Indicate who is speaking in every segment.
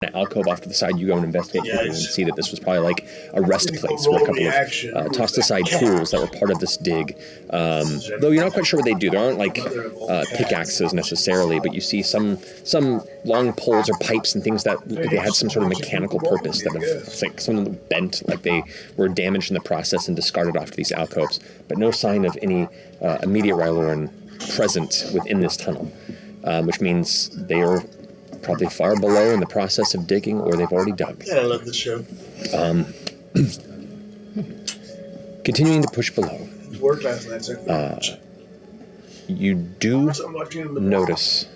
Speaker 1: an alcove off to the side. You go and investigate quickly and see that this was probably like a rest place where a couple of tossed aside tools that were part of this dig. Though you're not quite sure what they do. There aren't like pickaxes necessarily, but you see some long poles or pipes and things that they had some sort of mechanical purpose. That it's like some of them bent, like they were damaged in the process and discarded off to these alcoves. But no sign of any immediate Ryloran present within this tunnel, which means they are probably far below in the process of digging, or they've already dug.
Speaker 2: Yeah, I love this show.
Speaker 1: Continuing to push below,
Speaker 2: Worked last night, so
Speaker 1: you do notice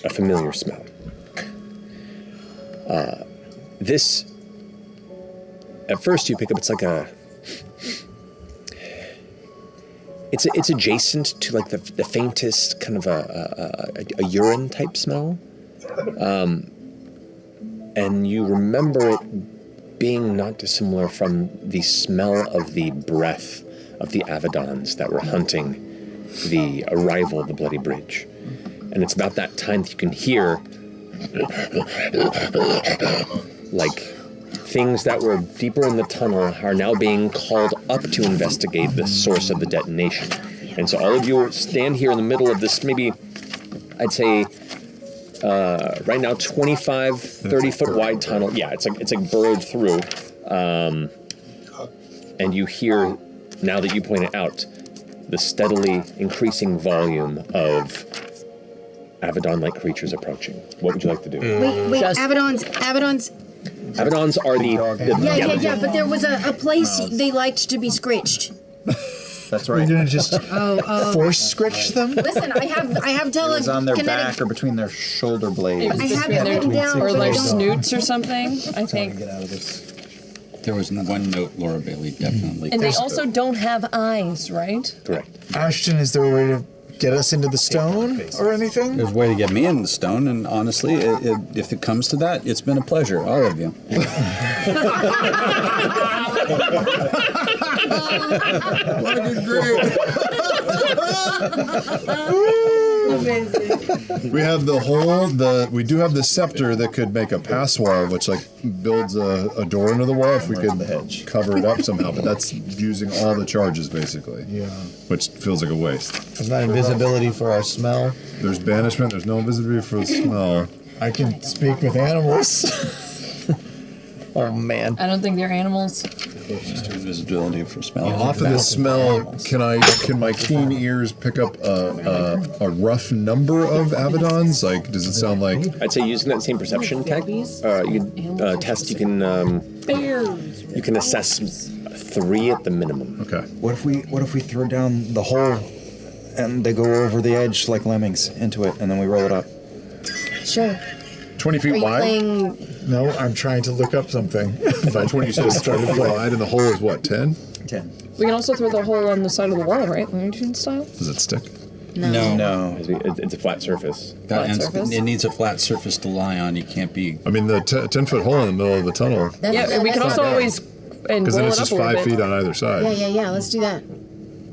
Speaker 1: a familiar smell. This, at first you pick up, it's like it's adjacent to like the faintest kind of a urine type smell. And you remember it being not dissimilar from the smell of the breath of the Avedons that were hunting the arrival of the Bloody Bridge. And it's about that time that you can hear like things that were deeper in the tunnel are now being called up to investigate the source of the detonation. And so all of you stand here in the middle of this, maybe I'd say right now 25, 30-foot wide tunnel. Yeah, it's like burrowed through. And you hear, now that you point it out, the steadily increasing volume of Avedon-like creatures approaching. What would you like to do?
Speaker 3: Wait, Avedons.
Speaker 1: Avedons are the
Speaker 3: Yeah, but there was a place they liked to be scritched.
Speaker 4: That's right.
Speaker 5: You're gonna just force scritch them?
Speaker 3: Listen, I have
Speaker 4: It was on their back
Speaker 3: telekinetic.
Speaker 4: or between their shoulder blades.
Speaker 3: I have it written down,
Speaker 6: Or
Speaker 3: but I
Speaker 6: like
Speaker 3: don't.
Speaker 6: snoots or something, I think.
Speaker 5: Get out of this.
Speaker 7: There was one note Laura Bailey definitely.
Speaker 6: And they also don't have eyes, right?
Speaker 1: Correct.
Speaker 5: Ashton, is there a way to get us into the stone or anything?
Speaker 7: There's a way to get me in the stone, and honestly, if it comes to that, it's been a pleasure, all of you.
Speaker 8: We have the hole. We do have the scepter that could make a pass wall, which like builds a door into the wall if we could cover it up somehow. But that's using all the charges basically.
Speaker 5: Yeah.
Speaker 8: Which feels like a waste.
Speaker 5: There's not invisibility for our smell.
Speaker 8: There's banishment. There's no invisibility for the smell.
Speaker 5: I can speak with animals. Oh man.
Speaker 6: I don't think they're animals.
Speaker 7: Just invisibility for smell.
Speaker 8: Off of the smell, can my keen ears pick up a rough number of Avedons? Like, does it sound like?
Speaker 1: I'd say using that same perception tech, you can test. You can assess 3 at the minimum.
Speaker 8: Okay.
Speaker 4: What if we throw down the hole and they go over the edge like lemmings into it, and then we roll it up?
Speaker 3: Sure.
Speaker 8: 20
Speaker 3: Are
Speaker 8: feet
Speaker 3: you
Speaker 8: wide?
Speaker 3: playing?
Speaker 5: No, I'm trying to look up something.
Speaker 8: By 20, you said it's 20 feet wide, and the hole is what, 10?
Speaker 4: 10.
Speaker 6: We can also throw the hole on the side of the wall, right? Looney Tunes style?
Speaker 8: Does it stick?
Speaker 4: No.
Speaker 1: It's a flat surface.
Speaker 6: surface?
Speaker 7: It needs a flat surface to lie on. You can't be.
Speaker 8: I mean, the 10-foot hole in the middle of the tunnel,
Speaker 6: Yeah, we can also always and
Speaker 8: because then
Speaker 6: roll
Speaker 8: it's
Speaker 6: it up
Speaker 8: just
Speaker 6: a little
Speaker 8: 5
Speaker 6: bit.
Speaker 8: feet on either side.
Speaker 3: Yeah. Let's do that.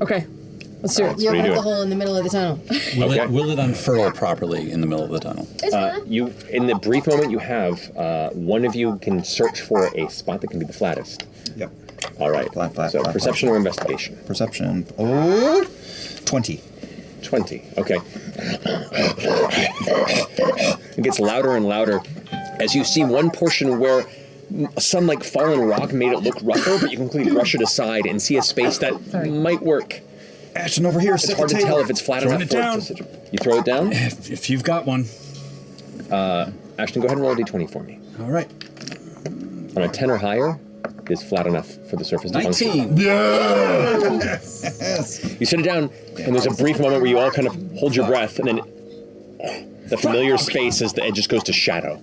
Speaker 6: Okay, let's do it.
Speaker 3: You open
Speaker 1: do
Speaker 3: up the
Speaker 1: it.
Speaker 3: hole in the middle of the tunnel.
Speaker 7: Will it unfurl properly in the middle of the tunnel?
Speaker 3: It's fine.
Speaker 1: You, in the brief moment you have, one of you can search for a spot that can be the flattest.
Speaker 4: Yep.
Speaker 1: All right.
Speaker 4: Flat,
Speaker 1: So
Speaker 4: flat,
Speaker 1: perception or investigation.
Speaker 4: Perception. Oh, 20.
Speaker 1: 20. Okay. It gets louder and louder as you see one portion where some like fallen rock made it look rougher, but you can quickly brush it aside and see a space that might work.
Speaker 4: Ashton, over here.
Speaker 1: It's hard to tell if it's flat
Speaker 7: Throwing
Speaker 1: enough
Speaker 7: it
Speaker 1: for
Speaker 7: down.
Speaker 1: it to You throw it down?
Speaker 7: If you've got one.
Speaker 1: Ashton, go ahead and roll a d20 for me.
Speaker 7: All right.
Speaker 1: On a 10 or higher, it is flat enough for the surface to function.
Speaker 7: 19.
Speaker 1: You sit it down, and there's a brief moment where you all kind of hold your breath, and then the familiar space as the edge goes to shadow.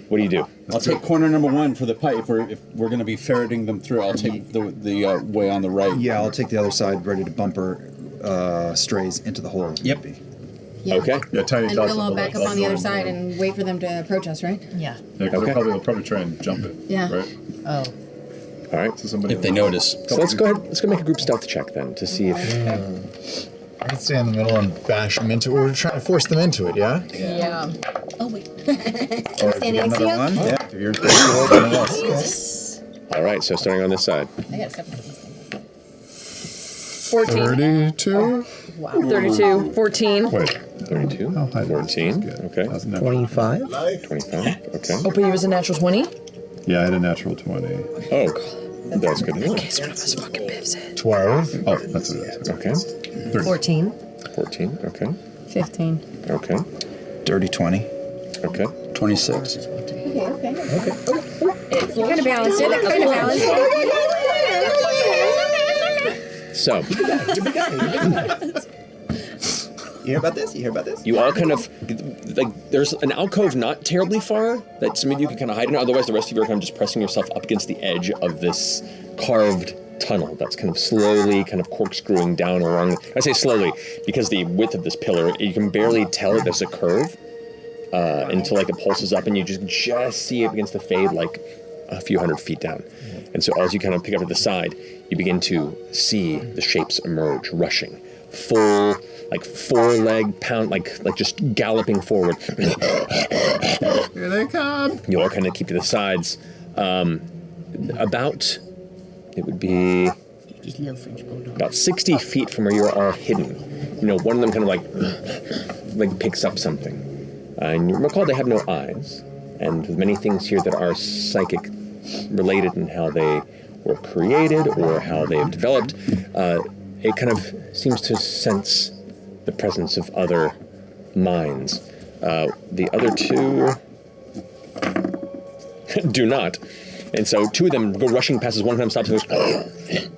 Speaker 1: What do you do?
Speaker 7: I'll take corner number 1 for the pipe. If we're going to be ferreting them through, I'll take the way on the right.
Speaker 4: Yeah, I'll take the other side, ready to bumper strays into the hole.
Speaker 7: Yep.
Speaker 3: Yeah.
Speaker 1: Okay.
Speaker 8: Yeah, tiny
Speaker 3: And
Speaker 8: dots
Speaker 3: we'll
Speaker 8: on
Speaker 3: all
Speaker 8: the
Speaker 3: back
Speaker 8: left.
Speaker 3: up on the other side and wait for them to approach us, right?
Speaker 6: Yeah.
Speaker 8: Yeah, because
Speaker 1: Okay.
Speaker 8: they'll probably try and jump it.
Speaker 3: Yeah.
Speaker 8: Right?
Speaker 6: Oh.
Speaker 1: All right.
Speaker 8: So somebody
Speaker 7: If they notice.
Speaker 1: So let's go ahead. Let's go make a group stealth check then to see if
Speaker 5: I can stay in the middle and bash them into it. We're trying to force them into it, yeah?
Speaker 6: Yeah.
Speaker 3: Oh wait.
Speaker 4: Or if you
Speaker 3: Standing
Speaker 4: get
Speaker 3: next to
Speaker 4: another
Speaker 3: you?
Speaker 4: one, yeah. If you're anything else.
Speaker 1: All right, so starting on this side.
Speaker 3: I got 7.
Speaker 6: 14.
Speaker 8: 32.
Speaker 3: Wow.
Speaker 6: 32. 14.
Speaker 8: Wait.
Speaker 1: 32.
Speaker 8: Oh, hi,
Speaker 1: 14.
Speaker 8: that's good.
Speaker 1: Okay.
Speaker 8: That's not-
Speaker 5: 25.
Speaker 1: 25. Okay.
Speaker 6: Oh, but he was a natural 20?
Speaker 8: Yeah, I had a natural 20.
Speaker 1: Oh, that's good to know.
Speaker 6: One of us fucking biffs it.
Speaker 5: 12.
Speaker 8: Oh, that's what it is.
Speaker 1: Okay.
Speaker 3: 14.
Speaker 1: 14. Okay.
Speaker 6: 15.
Speaker 1: Okay.
Speaker 4: Dirty 20.
Speaker 1: Okay.
Speaker 7: 26.
Speaker 3: You're gonna balance it. I'm gonna balance it.
Speaker 1: So
Speaker 4: You hear about this? You hear about this?
Speaker 1: you all kind of like there's an alcove not terribly far that some of you can kind of hide in. Otherwise, the rest of you are kind of just pressing yourself up against the edge of this carved tunnel that's kind of slowly kind of corkscrewing down along. I say slowly because the width of this pillar, you can barely tell it as a curve until like it pulses up and you just see it begins to fade like a few hundred feet down. And so as you kind of pick up to the side, you begin to see the shapes emerge, rushing, full, like 4-leg pound, like just galloping forward.
Speaker 8: Here they come.
Speaker 1: You all kind of keep to the sides. It would be
Speaker 3: Just little French bulldog.
Speaker 1: about 60 feet from where you're all hidden. You know, one of them kind of like picks up something. And you recall they have no eyes. And with many things here that are psychic related in how they were created or how they have developed, it kind of seems to sense the presence of other minds. The other two do not. And so two of them go rushing past as one of them stops and goes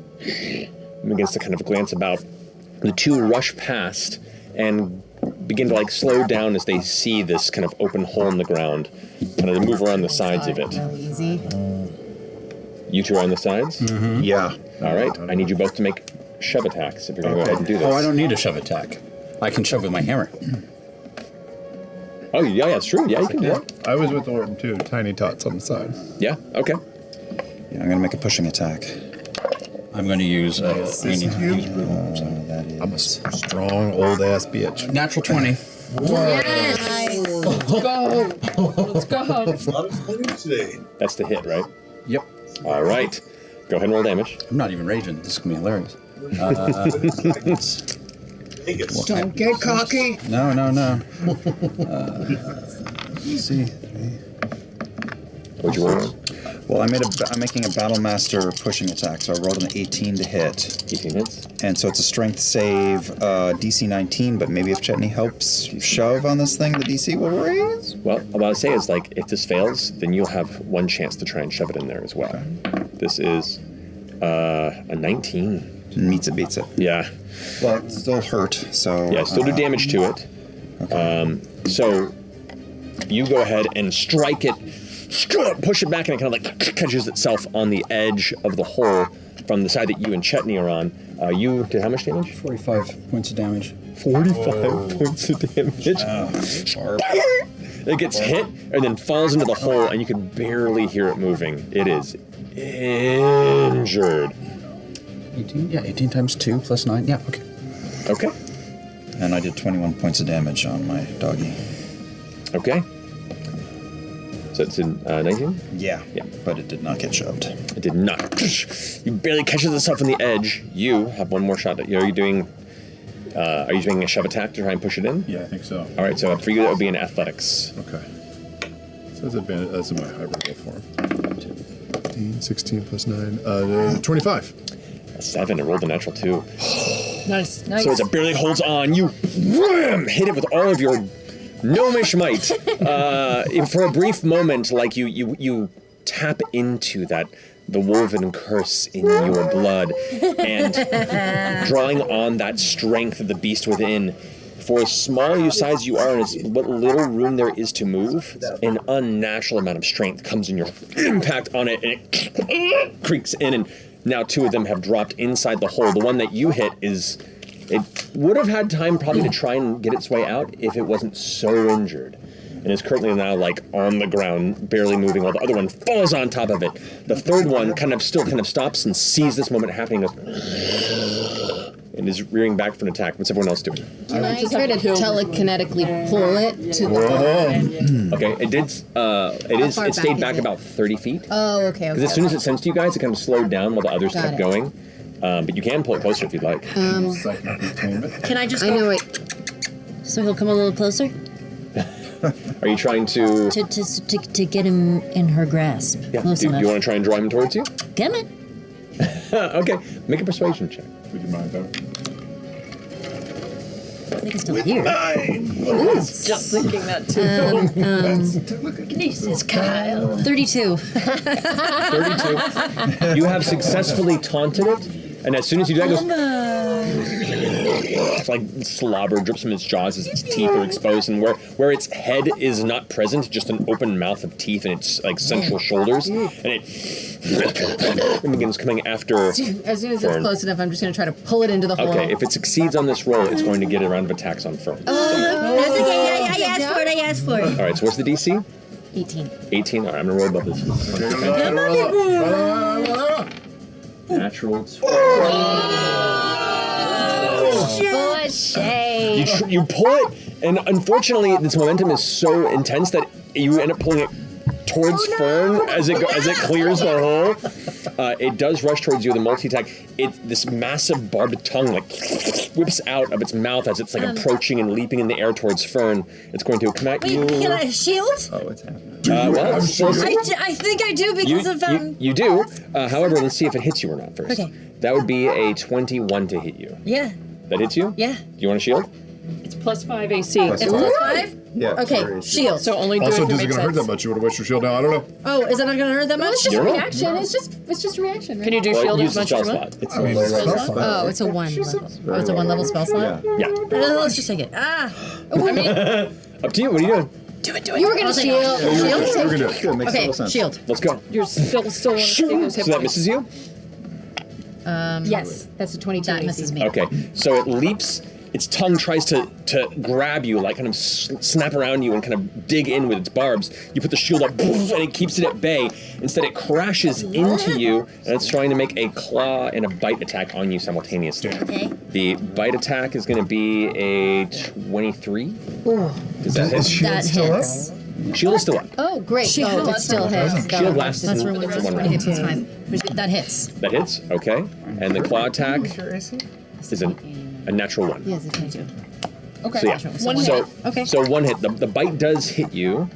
Speaker 1: and begins to kind of glance about. The two rush past and begin to like slow down as they see this kind of open hole in the ground. Kind of move around the sides of it.
Speaker 3: Really easy.
Speaker 1: You two are on the sides?
Speaker 4: Yeah.
Speaker 1: All right. I need you both to make shove attacks if you're going to go ahead and do this.
Speaker 7: Oh, I don't need a shove attack. I can shove with my hammer.
Speaker 1: Oh, yeah, it's true. Yeah, you can do that.
Speaker 8: I was with Orton too. Tiny tots on the side.
Speaker 1: Yeah, okay.
Speaker 4: Yeah, I'm gonna make a pushing attack.
Speaker 7: I'm going to use. I need to use
Speaker 4: That is.
Speaker 8: I'm a strong old ass bitch.
Speaker 7: natural 20.
Speaker 6: Let's go. Let's go.
Speaker 2: A lot of money today.
Speaker 1: That's the hit, right?
Speaker 7: Yep.
Speaker 1: All right. Go ahead and roll damage.
Speaker 7: I'm not even raging. This is going to be hilarious.
Speaker 2: Vegas.
Speaker 3: Don't get cocky.
Speaker 7: No.
Speaker 4: Let's see.
Speaker 1: What'd you roll on?
Speaker 4: Well, I'm making a Battle Master pushing attack, so I rolled an 18 to hit.
Speaker 1: 18 hits.
Speaker 4: And so it's a strength save, DC 19, but maybe if Chetney helps shove on this thing, the DC will raise?
Speaker 1: Well, what I'll say is, like, if this fails, then you'll have one chance to try and shove it in there as well. This is a 19.
Speaker 4: Meets it, beats it.
Speaker 1: Yeah.
Speaker 4: Well, it's still hurt, so...
Speaker 1: Yeah, still do damage to it. So you go ahead and strike it, push it back, and it kind of like catches itself on the edge of the hole from the side that you and Chetney are on. You did how much damage?
Speaker 7: 45 points of damage.
Speaker 1: 45 points of damage. It gets hit and then falls into the hole, and you can barely hear it moving. It is injured.
Speaker 7: 18? Yeah, 18 times 2 plus 9. Yeah, okay.
Speaker 1: Okay.
Speaker 4: And I did 21 points of damage on my doggy.
Speaker 1: Okay. So it's in 19?
Speaker 4: Yeah.
Speaker 1: Yeah.
Speaker 4: But it did not get shoved.
Speaker 1: It did not. You barely catches itself on the edge. You have one more shot. Are you doing a shove attack to try and push it in?
Speaker 8: Yeah, I think so.
Speaker 1: All right, so for you that would be an athletics.
Speaker 8: Okay. So that's in my hybrid form. 15, 16 plus 9. 25.
Speaker 1: A 7. It rolled a natural 2.
Speaker 6: Nice.
Speaker 1: So as it barely holds on, you wham, hit it with all of your gnomish might. For a brief moment, like you tap into the woven curse in your blood, and drawing on that strength of the beast within. For as small size you are, and as what little room there is to move, an unnatural amount of strength comes in your impact on it, and it creaks in, and now two of them have dropped inside the hole. The one that you hit it would have had time probably to try and get its way out if it wasn't so injured. And is currently now like on the ground, barely moving, while the other one falls on top of it. The third one kind of stops and sees this moment happening and goes, and is rearing back for an attack. What's everyone else doing?
Speaker 3: Can I try to
Speaker 6: kill-
Speaker 3: telekinetically pull it to the...
Speaker 1: Okay, it stayed back about 30 feet.
Speaker 3: Oh, okay.
Speaker 1: Because as soon as it sensed you guys, it kind of slowed down while the others
Speaker 3: Got
Speaker 1: kept
Speaker 3: it.
Speaker 1: going. But you can pull it closer if you'd like.
Speaker 8: Psychic containment.
Speaker 9: Can I just
Speaker 3: I
Speaker 9: go
Speaker 3: know it.
Speaker 9: so he'll come a little closer?
Speaker 1: Are you trying to...
Speaker 9: To get him in her grasp.
Speaker 1: Yeah,
Speaker 9: Close
Speaker 1: do
Speaker 9: enough.
Speaker 1: you want to try and draw him towards you?
Speaker 9: Come on.
Speaker 1: Okay, make a persuasion check.
Speaker 8: Would you mind though?
Speaker 9: I think it's still here.
Speaker 6: Just thinking that too.
Speaker 9: Jesus, Kyle. 32.
Speaker 1: 32. You have successfully taunted it, and as soon as you do that, it goes... It's like slobber drips from its jaws as its teeth are exposed, and where its head is not present, just an open mouth of teeth in its like central shoulders, and it begins coming after.
Speaker 3: As soon as it's
Speaker 1: Fern.
Speaker 3: close enough, I'm just going to try to pull it into the hole.
Speaker 1: Okay, if it succeeds on this roll, it's going to get a round of attacks on Fern.
Speaker 9: That's okay. I asked for it. I asked for it.
Speaker 1: All right, so what's the DC?
Speaker 9: 18.
Speaker 1: 18. All right, I'm gonna roll above this. Natural 20. You pull it, and unfortunately, this momentum is so intense that you end up pulling it towards Fern as it clears the hole. It does rush towards you with a multi-attack. This massive barbed tongue like whips out of its mouth as it's like approaching and leaping in the air towards Fern. It's going to come at you.
Speaker 9: Can I shield?
Speaker 4: Oh, it's happening.
Speaker 1: Well,
Speaker 9: I think I do because of
Speaker 1: you do. However, let's see if it hits you or not first.
Speaker 9: Okay.
Speaker 1: That would be a 21 to hit you.
Speaker 9: Yeah.
Speaker 1: That hits you?
Speaker 9: Yeah.
Speaker 1: Do you want to shield?
Speaker 6: It's +5 AC.
Speaker 3: It's +5?
Speaker 4: Yeah.
Speaker 3: Okay,
Speaker 4: sorry.
Speaker 3: shield.
Speaker 6: So only do
Speaker 8: Also,
Speaker 6: it if it
Speaker 8: does it
Speaker 6: makes
Speaker 8: gonna hurt that
Speaker 6: sense.
Speaker 8: much? You want to waste your shield now? I don't know.
Speaker 3: Oh, is it not going to hurt that much?
Speaker 1: You don't know.
Speaker 3: Reaction. It's just a reaction. Right?
Speaker 6: Can you do
Speaker 1: Well,
Speaker 6: shield
Speaker 1: use
Speaker 6: as
Speaker 1: the
Speaker 6: much
Speaker 1: spell
Speaker 6: as you want?
Speaker 1: slot. It's
Speaker 4: I mean, low level spell.
Speaker 3: Oh, it's a 1 level. Oh, it's a 1 level spell slot?
Speaker 4: Yeah.
Speaker 1: Yeah.
Speaker 9: Let's just take it.
Speaker 1: Up to you. What are you doing?
Speaker 6: Do it.
Speaker 3: You were going to shield.
Speaker 8: We're
Speaker 3: Shield?
Speaker 8: gonna do it.
Speaker 4: Good, makes
Speaker 3: Okay,
Speaker 4: total sense.
Speaker 3: shield.
Speaker 1: Let's go.
Speaker 6: You're still want to see those hit
Speaker 1: So that
Speaker 6: points.
Speaker 1: misses you?
Speaker 3: Yes, that's a 22.
Speaker 9: That misses me.
Speaker 1: Okay. So it leaps. Its tongue tries to grab you, like kind of snap around you and kind of dig in with its barbs. You put the shield up, and it keeps it at bay. Instead, it crashes into you, and it's trying to make a claw and a bite attack on you simultaneously.
Speaker 9: Okay.
Speaker 1: The bite attack is going to be a 23. Does that
Speaker 5: Is
Speaker 1: hit?
Speaker 5: shield
Speaker 9: That
Speaker 5: still
Speaker 9: hits.
Speaker 5: up?
Speaker 1: Shield is still up.
Speaker 3: Oh, great.
Speaker 6: Shield
Speaker 3: It still hits.
Speaker 1: Shield lasts
Speaker 3: That's
Speaker 1: in
Speaker 3: really
Speaker 1: one
Speaker 3: round.
Speaker 1: round.
Speaker 3: It's fine. That hits.
Speaker 1: That hits. Okay. And the claw attack
Speaker 5: What's your AC?
Speaker 1: is a natural 1.
Speaker 3: Yes, it's 22. Okay.
Speaker 1: So yeah.
Speaker 3: One
Speaker 1: so,
Speaker 3: hit. Okay.
Speaker 1: So one hit. The bite does hit you.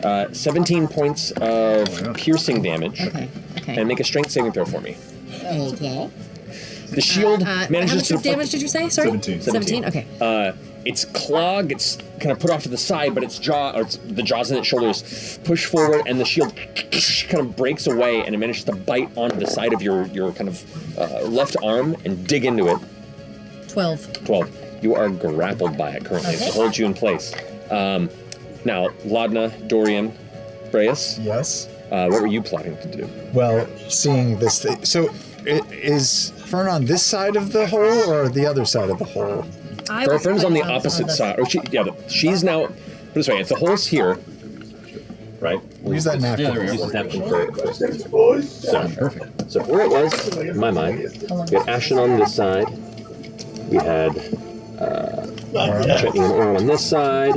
Speaker 1: 17 points of piercing damage.
Speaker 3: Okay. Okay.
Speaker 1: And make a strength saving throw for me.
Speaker 3: Okay.
Speaker 1: The shield
Speaker 3: How
Speaker 1: manages
Speaker 3: much
Speaker 1: to
Speaker 3: of damage did you say? Sorry?
Speaker 8: 17.
Speaker 3: 17? Okay.
Speaker 1: Its claw gets kind of put off to the side, but its jaw, or the jaws in its shoulders, push forward, and the shield kind of breaks away, and it manages to bite onto the side of your kind of left arm and dig into it.
Speaker 3: 12.
Speaker 1: 12. You are grappled by it currently. It holds you in place. Now, Laudna, Dorian, Breas,
Speaker 5: Yes.
Speaker 1: what were you plotting to do?
Speaker 5: Well, seeing this thing. So, is Fern on this side of the hole or the other side of the hole?
Speaker 1: Fern's on the opposite side. Or she's now. Put it this way: if the hole's here, right?
Speaker 5: Use that napkin.
Speaker 1: Use this napkin for so perfect. So where it was, in my mind, we had Ashen on this side. We had Chutney and Oral on this side.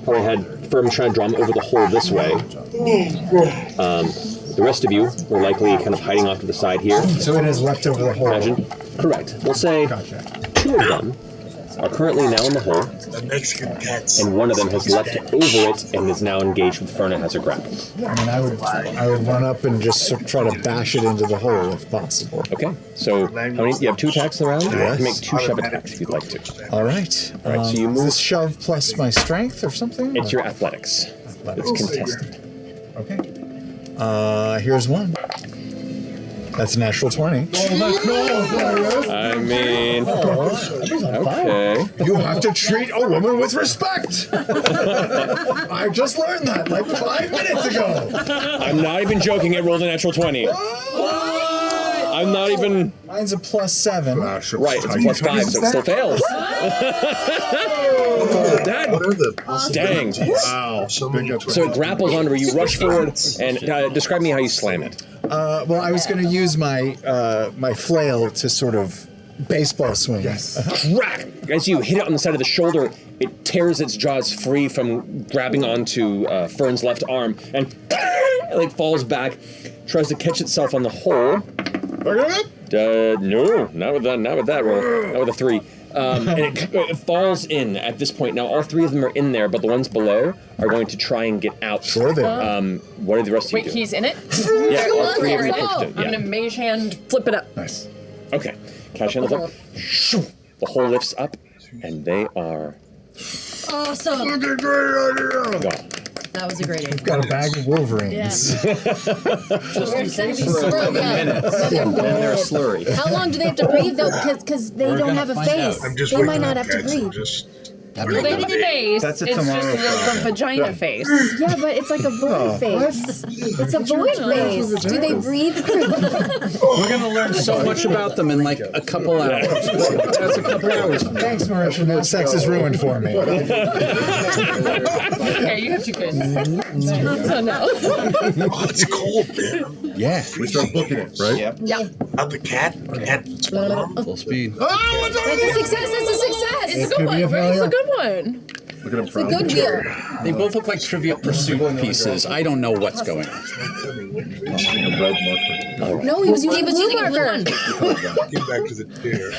Speaker 1: Probably had Fern trying to draw him over the hole this way. The rest of you were likely kind of hiding off to the side here.
Speaker 5: So it is left over the hole.
Speaker 1: Imagine. Correct. We'll say
Speaker 5: Gotcha.
Speaker 1: 2 of them are currently now in the hole,
Speaker 2: The Mexican cats.
Speaker 1: and one of them has leapt over it and is now engaged with Fern and has her grappled.
Speaker 5: I mean, I would run up and just try to bash it into the hole if possible.
Speaker 1: Okay, so how many? You have 2 attacks in the round?
Speaker 5: Yes.
Speaker 1: You can make 2 shove attacks if you'd like to.
Speaker 5: All right.
Speaker 1: All right, so you
Speaker 5: Is
Speaker 1: move.
Speaker 5: this shove plus my strength or something?
Speaker 1: It's your athletics. It's contested.
Speaker 5: Okay. Here's one. That's a natural 20.
Speaker 1: I mean, okay.
Speaker 5: You have to treat a woman with respect. I just learned that like 5 minutes ago.
Speaker 1: I'm not even joking. I rolled a natural 20. I'm not even.
Speaker 5: Mine's a +7.
Speaker 1: Right, it's a +5, so it still fails. That,
Speaker 2: What are the
Speaker 1: dang.
Speaker 8: Wow.
Speaker 1: So it grapples onto where you rush forward and describe me how you slam it.
Speaker 5: Well, I was going to use my my flail to sort of baseball swing.
Speaker 1: Crack! As you hit it on the side of the shoulder, it tears its jaws free from grabbing onto Fern's left arm and it like falls back, tries to catch itself on the hole. No, not with that roll. Not with a 3. And it falls in at this point. Now all 3 of them are in there, but the ones below are going to try and get out.
Speaker 5: Sure they are.
Speaker 1: What are the rest of
Speaker 6: Wait,
Speaker 1: you do?
Speaker 6: he's in it?
Speaker 1: Yeah, all 3 of you
Speaker 6: Oh,
Speaker 1: pushed in.
Speaker 6: I'm
Speaker 1: Yeah.
Speaker 6: gonna mage hand flip it up.
Speaker 5: Nice.
Speaker 1: Okay. Cash hand up. Shoo. The hole lifts up, and they are
Speaker 9: Awesome.
Speaker 1: gone.
Speaker 9: That was a great idea.
Speaker 5: Got a bag of Wolverines.
Speaker 3: Yeah.
Speaker 1: And they're slurry.
Speaker 3: How long do they have to breathe though? Because they don't have a face.
Speaker 2: I'm just
Speaker 3: They might
Speaker 2: waking
Speaker 3: not
Speaker 2: up,
Speaker 3: have to
Speaker 2: guys. I'm
Speaker 3: breathe.
Speaker 2: just
Speaker 6: Well, they have a face.
Speaker 4: That's a
Speaker 6: it's
Speaker 4: tomorrow
Speaker 6: just the vagina face.
Speaker 3: Yeah, but it's like a void face. It's a void face. Do they breathe through?
Speaker 7: We're gonna learn so much about them in like a couple hours. That's a couple hours.
Speaker 5: Thanks, Marisha. No sex is ruined for me.
Speaker 6: Okay, you have 2 kids. So no.
Speaker 2: oh, it's cold, man.
Speaker 8: Yeah. We start booking it, right?
Speaker 4: Yep.
Speaker 6: Yeah.
Speaker 2: Not the cat. Cat.
Speaker 7: Full speed.
Speaker 3: That's a success. That's a success.
Speaker 6: It's a good one, right? It's a good one.
Speaker 8: Look at him
Speaker 3: It's a good deal.
Speaker 7: They both look like Trivial Pursuit pieces. I don't know what's going on.
Speaker 8: A red marker.
Speaker 3: No, he was using
Speaker 9: was
Speaker 3: blue
Speaker 9: using a blue
Speaker 3: marker.
Speaker 2: Get back to the chair.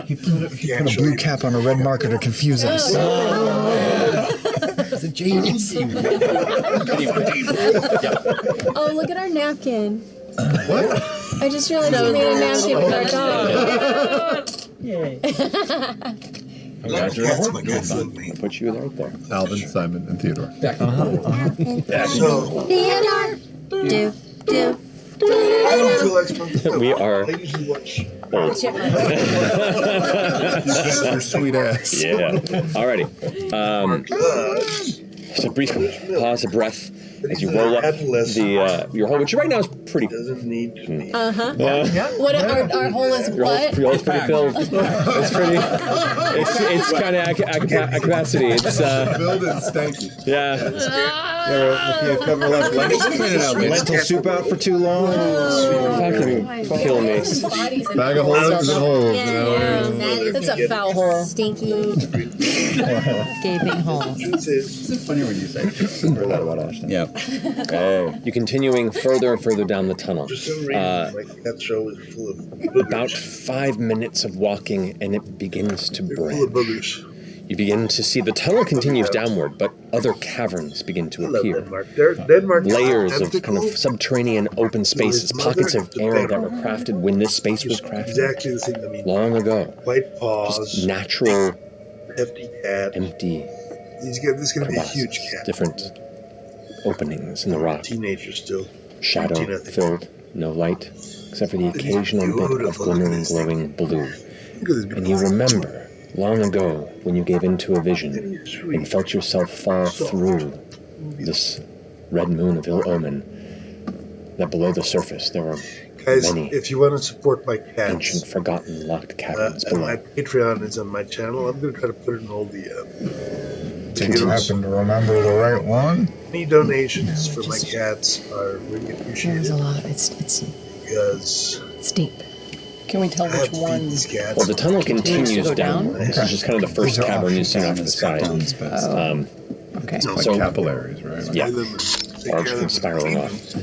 Speaker 5: He put a blue cap on a red marker to confuse us.
Speaker 7: It's a genius.
Speaker 3: Oh, look at our napkin. What? I just realized we made a napkin with our dog.
Speaker 2: Cat's my good friend.
Speaker 1: I'll put you right there.
Speaker 8: Alvin, Simon, and Theodore.
Speaker 2: So,
Speaker 9: Theodore. Do.
Speaker 2: I don't feel like smoking.
Speaker 1: We are
Speaker 2: I usually watch.
Speaker 1: old.
Speaker 8: Your sweet ass.
Speaker 1: Yeah. Alrighty.
Speaker 2: Because
Speaker 1: Just a brief pause of breath as you roll up the your hole, which right now is pretty.
Speaker 2: doesn't need to be.
Speaker 3: What our hole is what?
Speaker 1: Your hole's pretty filled. It's pretty. It's kind of at capacity. It's
Speaker 8: Filled and stanky.
Speaker 1: yeah.
Speaker 4: If you've ever left lentil soup out for too long,
Speaker 1: Fucking kill me.
Speaker 8: Bag of holes and holes, you know.
Speaker 3: That's a foul hole.
Speaker 9: Stinky. Gaping hole.
Speaker 7: It's funny when you say it.
Speaker 4: heard that about Ashton.
Speaker 7: Yeah.
Speaker 1: You're continuing further and further down the tunnel.
Speaker 2: For some reason, my cat show is full of boogers.
Speaker 1: About 5 minutes of walking, and it begins to
Speaker 2: They're full of
Speaker 1: branch.
Speaker 2: boogers.
Speaker 1: You begin to see the tunnel continues downward, but other caverns begin to
Speaker 2: Hello,
Speaker 1: appear.
Speaker 2: Denmark. Denmark.
Speaker 1: Layers of
Speaker 2: tentacle.
Speaker 1: kind of subterranean open spaces, pockets of air that were crafted when this space was crafted
Speaker 2: Exactly the thing. I mean,
Speaker 1: long ago.
Speaker 2: white paws,
Speaker 1: Just natural,
Speaker 2: hefty cat.
Speaker 1: empty
Speaker 2: This is going to be a huge
Speaker 1: crevasses,
Speaker 2: cat.
Speaker 1: different openings in the rock,
Speaker 2: Teenager still.
Speaker 1: shadow
Speaker 2: 18, I think.
Speaker 1: filled, no light, except for the occasional bit of glimmering, glowing blue.
Speaker 2: Look at this
Speaker 1: And you remember long ago when you gave into a vision and felt yourself fall through this red moon of ill omen, that below the surface there were
Speaker 2: Guys,
Speaker 1: many
Speaker 2: if you want to support my cats,
Speaker 1: ancient, forgotten, locked caverns
Speaker 2: my
Speaker 1: below.
Speaker 2: Patreon is on my channel. I'm going to try to put it in all the
Speaker 5: Did you happen to remember the right one?
Speaker 2: any donations for my cats are really appreciated
Speaker 9: There's a lot. It's
Speaker 2: because
Speaker 9: deep.
Speaker 6: Can we tell
Speaker 2: I have
Speaker 6: which
Speaker 2: to feed
Speaker 6: one?
Speaker 2: these cats.
Speaker 1: Well, the tunnel
Speaker 6: Continues to
Speaker 1: continues
Speaker 6: go down?
Speaker 1: downward. This is just kind of the first
Speaker 4: These are
Speaker 1: cavern you
Speaker 4: offshoot
Speaker 1: see off to the side.
Speaker 4: caverns, but
Speaker 6: Okay.
Speaker 2: No,
Speaker 8: Like
Speaker 1: So-
Speaker 8: capillaries, right?
Speaker 1: Yeah,
Speaker 2: Take care
Speaker 1: large
Speaker 2: of
Speaker 1: things
Speaker 2: them.
Speaker 1: spiraling off.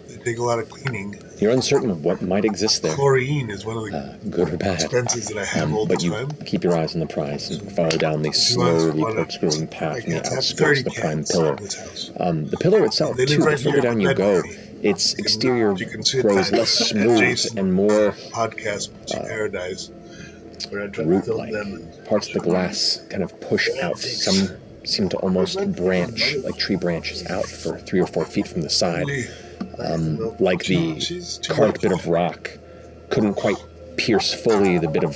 Speaker 2: They take a lot of cleaning.
Speaker 1: You're uncertain of what might exist there,
Speaker 2: Chlorine is one of the
Speaker 1: good or bad.
Speaker 2: expenses that I have all the
Speaker 1: But you
Speaker 2: time.
Speaker 1: keep your eyes on the prize and follow down the slowly corkscrewing path in the outskirts of the prime pillar. The pillar itself,
Speaker 2: They live
Speaker 1: too, the
Speaker 2: right
Speaker 1: further
Speaker 2: here
Speaker 1: down you
Speaker 2: right
Speaker 1: go,
Speaker 2: by me.
Speaker 1: its exterior
Speaker 2: You can see it
Speaker 1: grows
Speaker 2: by
Speaker 1: less smooth
Speaker 2: Jason.
Speaker 1: and more
Speaker 2: Podcast Paradise, where I try to film
Speaker 1: root-like.
Speaker 2: them.
Speaker 1: Parts of the glass kind of push out. Some seem to almost branch, like tree branches out for 3 or 4 feet from the side. Like the carved bit of rock couldn't quite pierce fully the bit of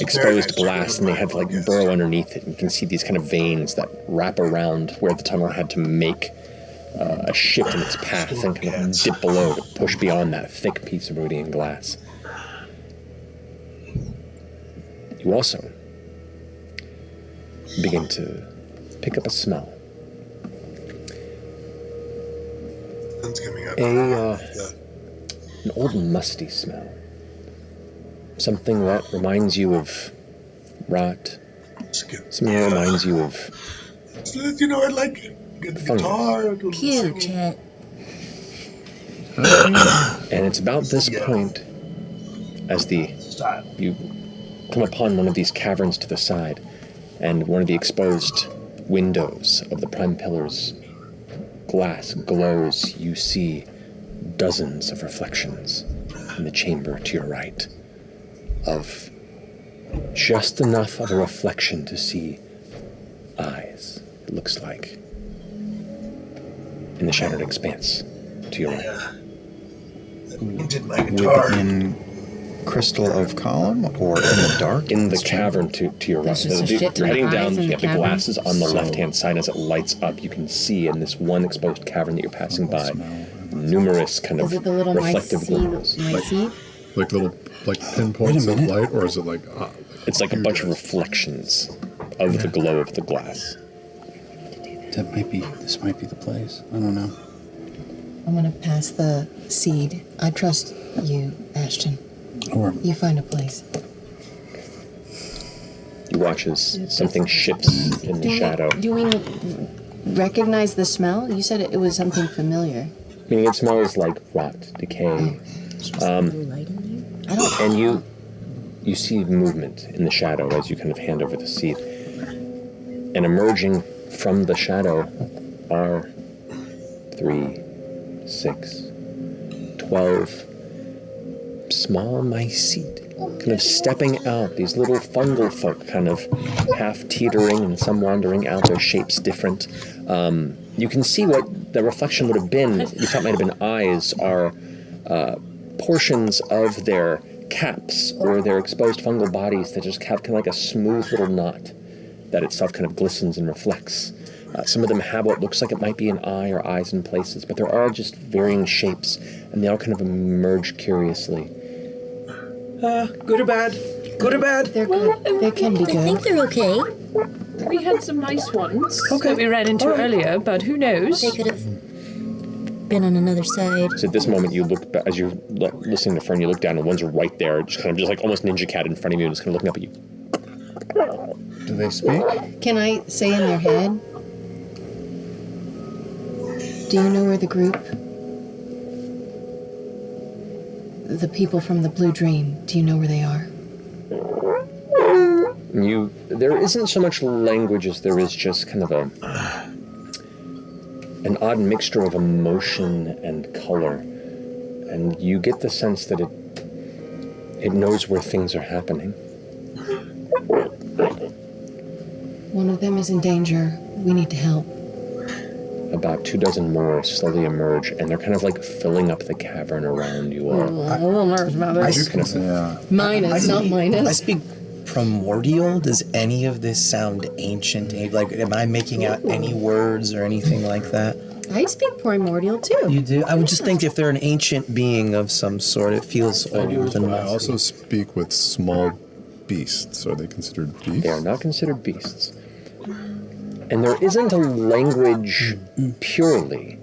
Speaker 1: exposed glass, and they had to like burrow underneath it. You can see these kind of veins that wrap around where the tunnel had to make a shift in its path and kind of dip below to push beyond that thick piece of Rhodian glass. You also begin to pick up a smell.
Speaker 2: Sun's coming up.
Speaker 1: An old musty smell. Something that reminds you of rot. Something that reminds you of
Speaker 2: You know, I'd like get the guitar.
Speaker 9: Cute, Chet.
Speaker 1: And it's about this point as you come upon one of these caverns to the side, and one of the exposed windows of the prime pillar's glass glows. You see dozens of reflections in the chamber to your right, of just enough of a reflection to see eyes, it looks like, in the shattered expanse to your right.
Speaker 4: Within Crystal of Column or in the dark?
Speaker 1: In the cavern to your right.
Speaker 9: There's just a shit ton
Speaker 1: You're heading
Speaker 9: of
Speaker 1: down,
Speaker 9: eyes in
Speaker 1: you
Speaker 9: the
Speaker 1: have the
Speaker 9: cavern.
Speaker 1: glasses on the left-hand side. As it lights up, you can see in this one exposed cavern that you're passing by numerous kind of
Speaker 9: Is it the little
Speaker 1: reflective glimmerings.
Speaker 9: mycete?
Speaker 8: Like little pinpoints of light, or is it like?
Speaker 1: It's like a bunch of reflections of the glow of the glass.
Speaker 7: This might be the place. I don't know.
Speaker 10: I'm gonna pass the seed. I trust you, Ashton.
Speaker 7: Or
Speaker 10: You find a place.
Speaker 1: You watch as something shifts in the shadow.
Speaker 10: Do we recognize the smell? You said it was something familiar.
Speaker 1: Meaning it smells like rot, decay. And you see movement in the shadow as you kind of hand over the seed. And emerging from the shadow are 3, 6, 12 small mycete, kind of stepping out, these little fungal folk, kind of half teetering and some wandering out, their shapes different. You can see what the reflection would have been, you thought might have been eyes, are portions of their caps or their exposed fungal bodies that just have kind of like a smooth little knot that itself kind of glistens and reflects. Some of them have what looks like it might be an eye or eyes in places, but they're all just varying shapes, and they all kind of emerge curiously.
Speaker 11: Good or bad? Good or bad?
Speaker 10: They're good. They can be
Speaker 9: I think
Speaker 10: good.
Speaker 9: they're okay.
Speaker 6: We had some nice ones that we ran into earlier, but who knows?
Speaker 9: They could have been on another side.
Speaker 1: So at this moment, you look as you're listening to Fern, you look down, and one's right there, just like almost Ninja Cat in front of you, and just kind of looking up at you.
Speaker 8: Do they speak?
Speaker 10: Can I say in their head? Do you know where the group, the people from the Blue Dream, do you know where they are?
Speaker 1: There isn't so much language as there is just kind of an odd mixture of emotion and color, and you get the sense that it knows where things are happening.
Speaker 10: One of them is in danger. We need to help.
Speaker 1: About 24 more slowly emerge, and they're kind of like filling up the cavern around you all.
Speaker 6: I'm a little nervous about this.
Speaker 10: Minus, not minus.
Speaker 11: I speak primordial. Does any of this sound ancient? Like, am I making out any words or anything like that?
Speaker 10: I speak primordial too.
Speaker 11: You do? I would just think if they're an ancient being of some sort, it feels old and
Speaker 8: I also speak with small beasts. Are they considered beasts?
Speaker 1: They are not considered beasts. And there isn't a language purely,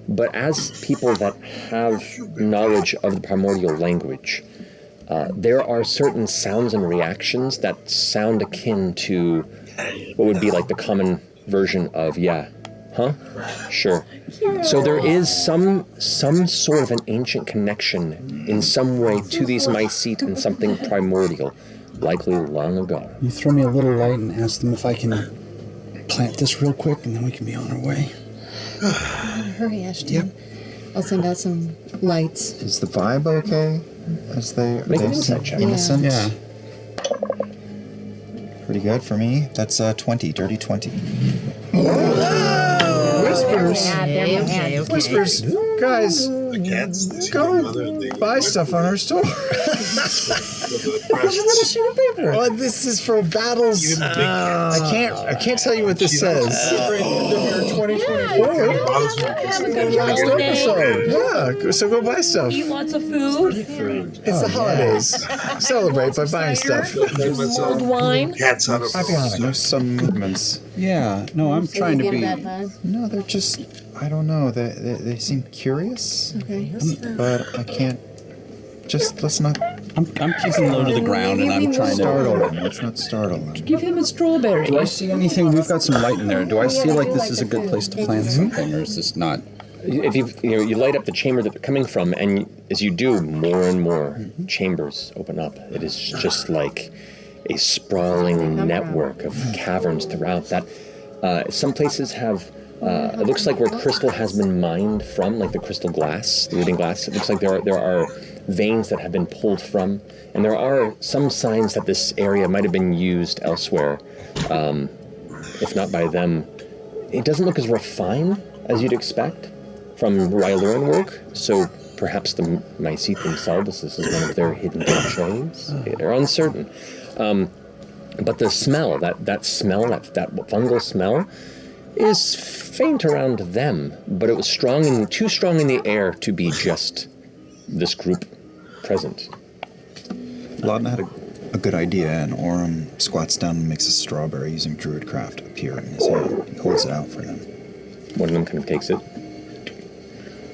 Speaker 1: but as people that have knowledge of the primordial language, there are certain sounds and reactions that sound akin to what would be like the common version of, yeah, huh, sure. So there is some sort of an ancient connection in some way to these mycete and something primordial, likely long ago.
Speaker 7: You throw me a little light and ask them if I can plant this real quick, and then we can be on our way.
Speaker 10: Hurry, Ashton. I'll send out some lights.
Speaker 4: Is the vibe okay? As they
Speaker 1: Make an insight check.
Speaker 4: Innocent?
Speaker 7: Yeah.
Speaker 4: Pretty good for me. That's 20, dirty 20.
Speaker 5: Whispers.
Speaker 9: Okay.
Speaker 5: Whispers. Guys, go buy stuff on our store. There's a little sheet of paper. Oh, this is for battles. I can't tell you what this says. Last episode. Yeah, so go buy stuff.
Speaker 6: Eat lots of food.
Speaker 5: It's the holidays. Celebrate by buying stuff.
Speaker 6: Mulled wine.
Speaker 2: Cats out of
Speaker 5: Happy Hanukkah.
Speaker 4: There's some movements.
Speaker 7: Yeah, no, I'm trying to be.
Speaker 4: No, they're just, I don't know. They seem curious.
Speaker 10: Okay.
Speaker 4: But I can't. Just let's not
Speaker 7: I'm keeping low to the ground, and I'm trying
Speaker 4: startle
Speaker 7: to.
Speaker 4: them. Let's not startle them.
Speaker 6: Give him a strawberry.
Speaker 7: Do I see anything? We've got some light in there. Do I see like this is a good place to plant something, or is this not?
Speaker 1: If you light up the chamber that they're coming from, and as you do, more and more chambers open up. It is just like a sprawling network of caverns throughout that. Some places have. It looks like where crystal has been mined from, like the crystal glass, the reading glass. It looks like there are veins that have been pulled from, and there are some signs that this area might have been used elsewhere, if not by them. It doesn't look as refined as you'd expect from Railuran work, so perhaps the Mycete themselves, this is one of their hidden caches. They're uncertain. But the smell, that smell, that fungal smell, is faint around them, but it was too strong in the air to be just this group present.
Speaker 4: Laudna had a good idea, and Orem squats down and makes a strawberry using Druidcraft appear in his hand. He holds it out for them.
Speaker 1: One of them kind of takes it.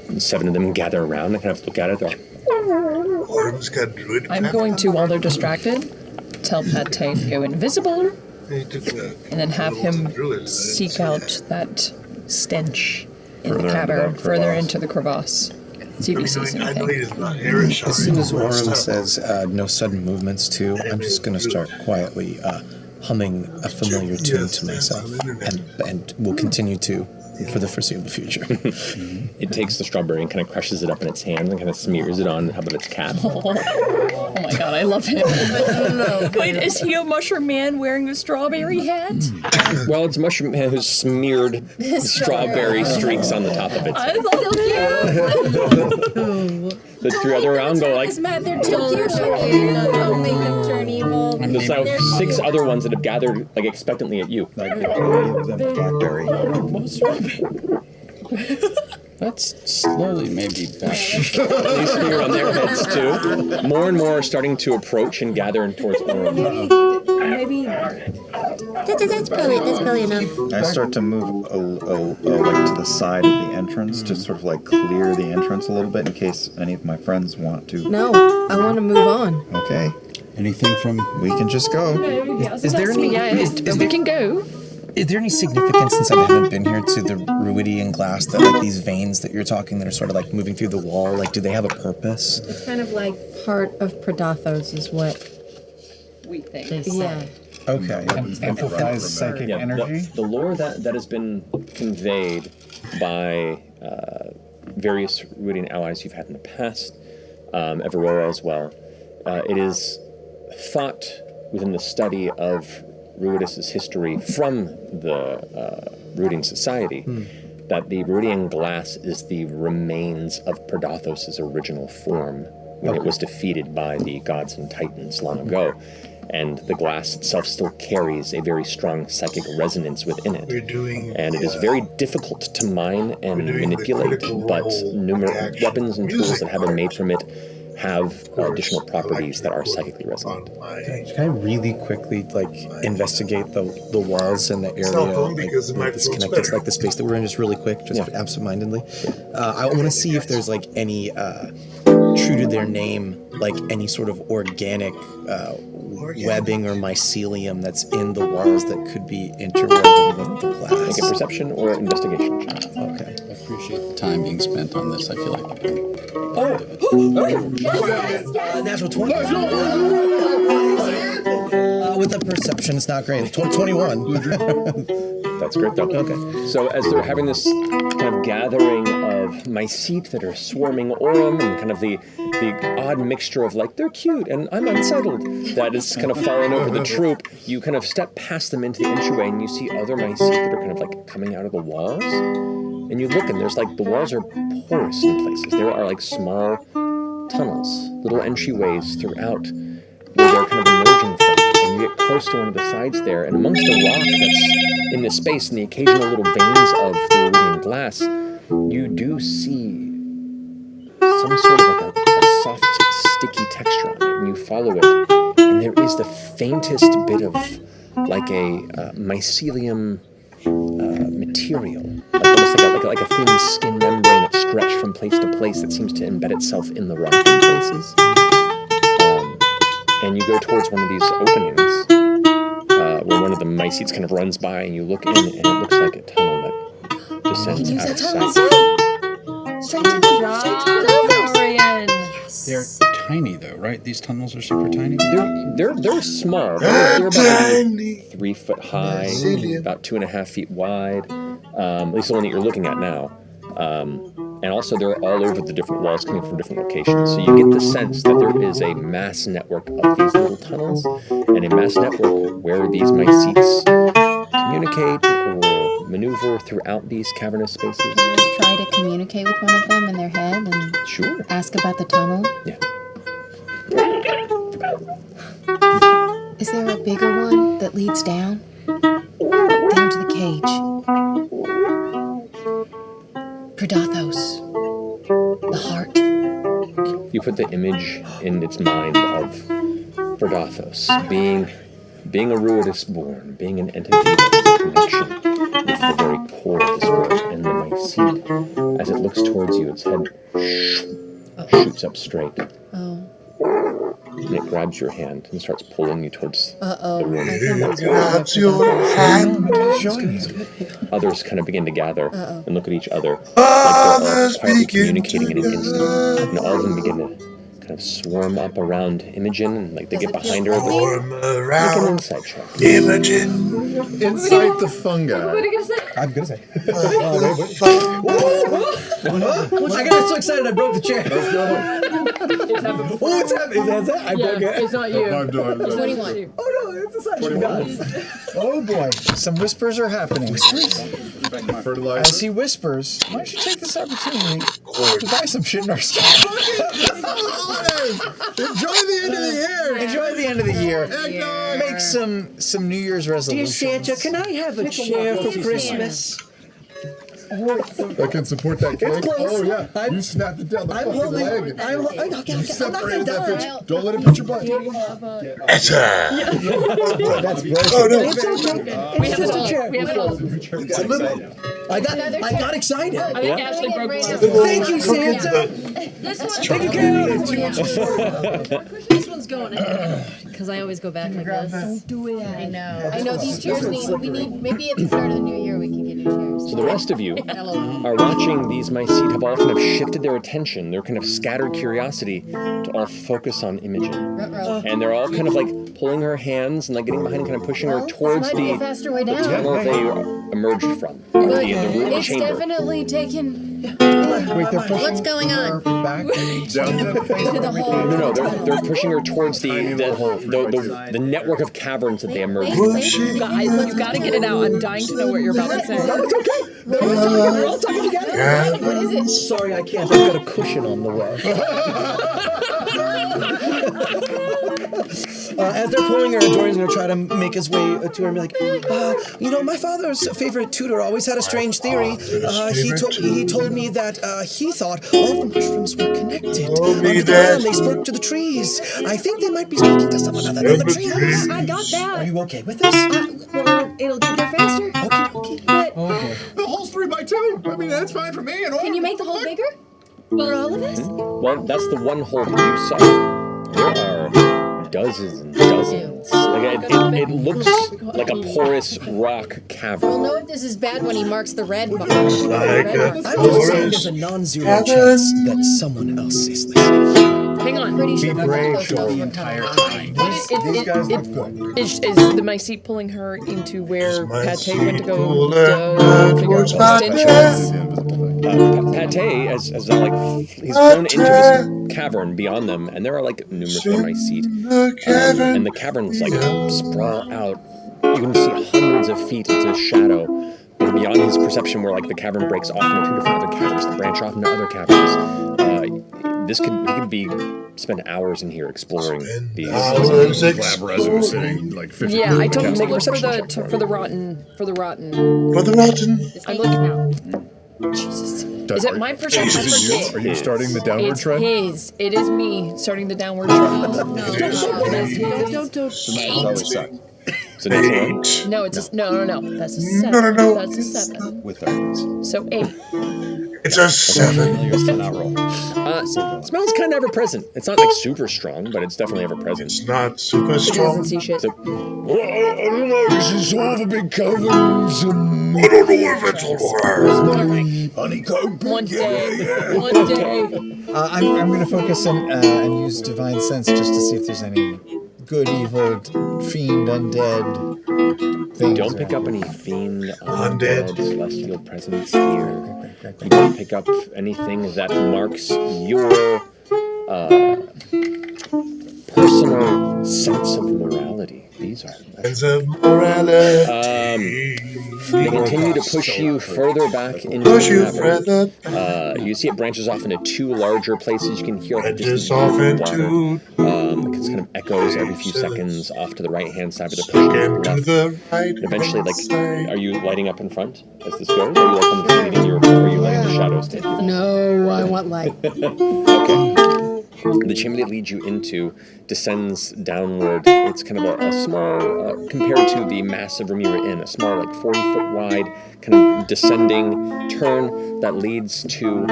Speaker 1: And 7 of them gather around and kind of look at it.
Speaker 2: Orm's got druid.
Speaker 6: I'm going to, while they're distracted, tell Pate to go invisible, and then have him seek out that stench in the cavern, further into the crevasse. See if he sees anything.
Speaker 11: As soon as Orem says no sudden movements too, I'm just going to start quietly humming a familiar tune to myself, and will continue to for the foreseeable future.
Speaker 1: It takes the strawberry and kind of crushes it up in its hand and kind of smears it on top of its cap.
Speaker 6: Oh my god, I love him. Wait, is he a mushroom man wearing a strawberry hat?
Speaker 1: Well, it's a mushroom man who's smeared strawberry streaks on the top of it.
Speaker 6: I love him.
Speaker 1: The 3 other around go like...
Speaker 3: Matt, they're tilted. Don't make them turn evil.
Speaker 1: There's now 6 other ones that have gathered like expectantly at you.
Speaker 4: Like, give them blackberry.
Speaker 7: That's slowly maybe back.
Speaker 1: At least here on their heads too. More and more are starting to approach and gather towards Orem.
Speaker 3: Maybe.
Speaker 9: That's probably enough.
Speaker 4: I start to move like to the side of the entrance to sort of like clear the entrance a little bit in case any of my friends want to.
Speaker 10: No, I want to move on.
Speaker 4: Okay.
Speaker 7: Anything from?
Speaker 4: We can just go.
Speaker 11: Is there any?
Speaker 6: We can go.
Speaker 11: Is there any significance, since I haven't been here, to the Ruidian glass, that like these veins that you're talking that are sort of like moving through the wall, like do they have a purpose?
Speaker 10: It's kind of like part of Predathos is what
Speaker 6: We think.
Speaker 10: they say.
Speaker 11: Okay.
Speaker 5: Amplifies psychic energy.
Speaker 1: The lore that has been conveyed by various Ruidian allies you've had in the past, Everora as well, it is thought within the study of Ruidus' history from the Ruidian society that the Ruidian glass is the remains of Predathos' original form when it was defeated by the gods and titans long ago. And the glass itself still carries a very strong psychic resonance within it. And it is very difficult to mine and manipulate, but numerous weapons and tools that have been made from it have additional properties that are psychically resonant.
Speaker 11: Can I really quickly like investigate the walls and the area like this connected to like the space that we're in, just really quick, just absentmindedly? I want to see if there's like any true to their name, like any sort of organic webbing or mycelium that's in the walls that could be interwoven with the glass.
Speaker 1: Make a perception or investigation check.
Speaker 11: Okay.
Speaker 7: I appreciate the time being spent on this. I feel like.
Speaker 11: Natural 20. With the perception, it's not great. 21.
Speaker 1: That's great, though. Okay. So as they're having this kind of gathering of Mycete that are swarming Orem, and kind of the odd mixture of like, they're cute and I'm unsettled, that is kind of falling over the troop, you kind of step past them into the entryway and you see other Mycete that are kind of like coming out of the walls. And you look and there's like, the walls are porous in places. There are like small tunnels, little entryways throughout where they're kind of emerging from. And you get close to one of the sides there, and amongst the rock that's in this space, in the occasional little veins of the Viridian glass, you do see some sort of like a soft, sticky texture on it, and you follow it, and there is the faintest bit of like a mycelium material, almost like a thin skin membrane that's stretched from place to place that seems to embed itself in the rock in places. And you go towards one of these openings, where one of the mycetes kind of runs by, and you look in, and it looks like a tunnel that descends out of sight.
Speaker 9: Straight to the
Speaker 7: They're tiny though, right? These tunnels are super tiny.
Speaker 1: They're small. They're about 3 foot high, about 2.5 feet wide. At least the one that you're looking at now. And also they're all over the different walls coming from different locations. So you get the sense that there is a mass network of these little tunnels and a mass network where these mycetes communicate or maneuver throughout these cavernous spaces.
Speaker 9: Try to communicate with one of them in their head and ask about the tunnel.
Speaker 1: Yeah.
Speaker 9: Is there a bigger one that leads down? Down to the cage. Predathos. The heart.
Speaker 1: You put the image in its mind of Predathos being a Ruidus born, being an entity that has a connection with the very core of this world, and the mycete, as it looks towards you, its head shoots up straight.
Speaker 9: Oh.
Speaker 1: And it grabs your hand and starts pulling you towards
Speaker 9: Uh-oh.
Speaker 1: the room.
Speaker 2: Grabs your hand.
Speaker 1: Others kind of begin to gather and look at each other like they're all quietly communicating in an instant. And all of them begin to kind of swarm up around Imogen, and like they get behind her. Make an insight check.
Speaker 2: Imogen.
Speaker 8: Incite the fungi.
Speaker 3: What are you gonna say?
Speaker 11: I'm gonna say.
Speaker 12: I got so excited I broke the chair.
Speaker 11: Let's go. Oh, it's happening. Is that? I broke it.
Speaker 6: It's not you.
Speaker 8: I'm done.
Speaker 3: 21.
Speaker 11: Oh no, it's the side of God.
Speaker 5: Oh boy, some whispers are happening.
Speaker 8: Fertilizer.
Speaker 5: As he whispers, why don't you take this opportunity to buy some shit in our store? Enjoy the end of the year. Enjoy the end of the year. Make some New Year's resolutions.
Speaker 12: Dear Santa, can I have a chair for Christmas?
Speaker 8: That can support that cake. Oh yeah, you snapped it down the
Speaker 12: I'm
Speaker 8: fucking
Speaker 12: holding.
Speaker 8: leg.
Speaker 12: I'm
Speaker 8: You separated that
Speaker 12: die.
Speaker 8: bitch. Don't let it put your butt.
Speaker 5: That's broken.
Speaker 2: Oh no.
Speaker 12: It's okay. It's just a chair.
Speaker 6: We have it all.
Speaker 12: I got excited.
Speaker 6: I think Ashley broke one.
Speaker 12: Thank you, Santa.
Speaker 3: This one.
Speaker 12: Thank you, Carrie.
Speaker 3: This one's going because I always go back like this.
Speaker 9: Don't do it.
Speaker 3: I know these chairs we need maybe at the start of the new year we can get new chairs.
Speaker 1: So the rest of you
Speaker 3: Hello.
Speaker 1: are watching these mycete have all kind of shifted their attention, their kind of scattered curiosity to all focus on Imogen. And they're all kind of like pulling her hands and like getting behind and kind of pushing her towards
Speaker 3: Might be a
Speaker 1: the
Speaker 3: faster way
Speaker 1: tunnel
Speaker 3: down.
Speaker 1: they emerged from, the room
Speaker 3: It's
Speaker 1: chamber.
Speaker 3: definitely taken
Speaker 5: Wait, they're pushing
Speaker 9: What's going on?
Speaker 5: her back.
Speaker 3: to the whole.
Speaker 1: No, they're pushing her towards the network of caverns that they emerged from.
Speaker 6: You gotta get it out. I'm dying to know what you're about to say.
Speaker 12: It's okay. We're all talking together.
Speaker 3: What is it?
Speaker 12: Sorry, I can't. I've got a cushion on the way. As they're pulling her, Dorian's gonna try to make his way to her and be like, my father's favorite tutor always had a strange theory. He told me that he thought all the mushrooms were connected. Under the ground, they spoke to the trees. I think they might be speaking to someone other than the trees.
Speaker 3: I got that.
Speaker 12: Are you okay with this?
Speaker 3: Well, it'll get there faster.
Speaker 12: Okay.
Speaker 3: But
Speaker 8: The hole's 3 by 2. I mean, that's fine for me. And
Speaker 3: can you make the hole bigger? For all of us?
Speaker 1: Well, that's the one hole that you saw. There are dozens and dozens. Like it looks like a porous rock cavern.
Speaker 3: We'll know if this is bad when he marks the red mark.
Speaker 12: I'm just saying there's a non-zero chance that someone else is listening.
Speaker 6: Hang on.
Speaker 3: Pretty
Speaker 5: Be
Speaker 3: sure
Speaker 5: brave
Speaker 3: those
Speaker 5: the
Speaker 3: were
Speaker 5: entire
Speaker 3: covered.
Speaker 5: time. These guys look good.
Speaker 6: Is the mycete pulling her into where Pate went to go to figure out what stench was?
Speaker 1: Pate, as like he's flown into this cavern beyond them, and there are like numerous more mycete, and the caverns like sprawl out. You can see hundreds of feet into shadow, but beyond his perception, where like the cavern breaks off into 2 different other caverns that branch off into other caverns. this could be spend hours in here exploring these.
Speaker 8: Lab resin sitting like 50.
Speaker 6: Yeah, I told him to make a
Speaker 1: perception
Speaker 6: perception
Speaker 1: check
Speaker 6: for the rotten.
Speaker 2: For the rotten.
Speaker 6: I'm looking. Jesus. Is it my perception?
Speaker 8: Is it you? Are you starting the downward
Speaker 6: It's
Speaker 8: trend?
Speaker 6: his. It is me starting the downward trend.
Speaker 3: Don't.
Speaker 7: Always suck.
Speaker 1: It's a natural one.
Speaker 6: No, it's no. That's a 7.
Speaker 2: No.
Speaker 6: That's a 7.
Speaker 7: With our
Speaker 6: So 8.
Speaker 2: It's a 7.
Speaker 7: Yours cannot roll.
Speaker 1: Smells kind of ever present. It's not like super strong, but it's definitely ever present.
Speaker 2: It's not super
Speaker 6: It
Speaker 2: strong.
Speaker 6: doesn't see shit.
Speaker 1: So,
Speaker 8: I don't know. This is sort of a big cavern. Some
Speaker 2: I don't know if it'll work.
Speaker 8: honeycomb.
Speaker 6: One day.
Speaker 5: I'm going to focus and use divine sense just to see if there's any good, evil, fiend, undead things.
Speaker 1: don't pick up any fiend,
Speaker 2: Undead.
Speaker 1: celestial presence here. You don't pick up anything that marks your personal sense of morality. These are.
Speaker 2: It's a morality.
Speaker 1: They continue to push you further back into the cavern. You see it branches off into 2 larger places. You can hear like
Speaker 2: Branches
Speaker 1: distant
Speaker 2: off
Speaker 1: water. It kind of echoes every few seconds off to the right-hand side of the pushing
Speaker 2: to
Speaker 1: left.
Speaker 2: the right.
Speaker 1: And eventually, are you lighting up in front as this goes? Or are you like leading your, or are you letting the shadows take you?
Speaker 10: No, I want light.
Speaker 1: Okay. The chamber that leads you into descends downward. It's kind of a small, compared to the massive room you were in, a small, like 40-foot wide, kind of descending turn that leads to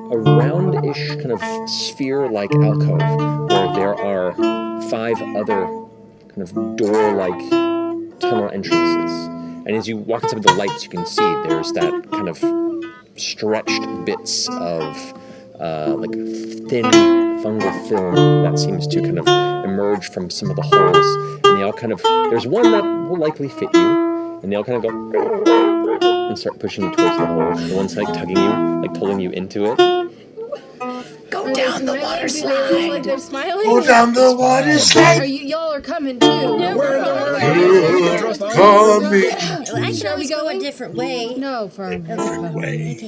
Speaker 1: a roundish kind of sphere-like alcove where there are 5 other kind of door-like tunnel entrances. And as you walk inside with the lights, you can see there's that kind of stretched bits of like thin fungal film that seems to kind of emerge from some of the holes, and they all kind of, there's one that will likely fit you, and they all kind of go and start pushing you towards the hole. The one's like tugging you, like pulling you into it.
Speaker 3: Go down the water slide. Like they're smiling.
Speaker 2: Go down the water slide.
Speaker 3: Y'all are coming too. Yeah, we're
Speaker 2: Follow me.
Speaker 9: I can always go a different way.
Speaker 3: No, from
Speaker 9: Okay.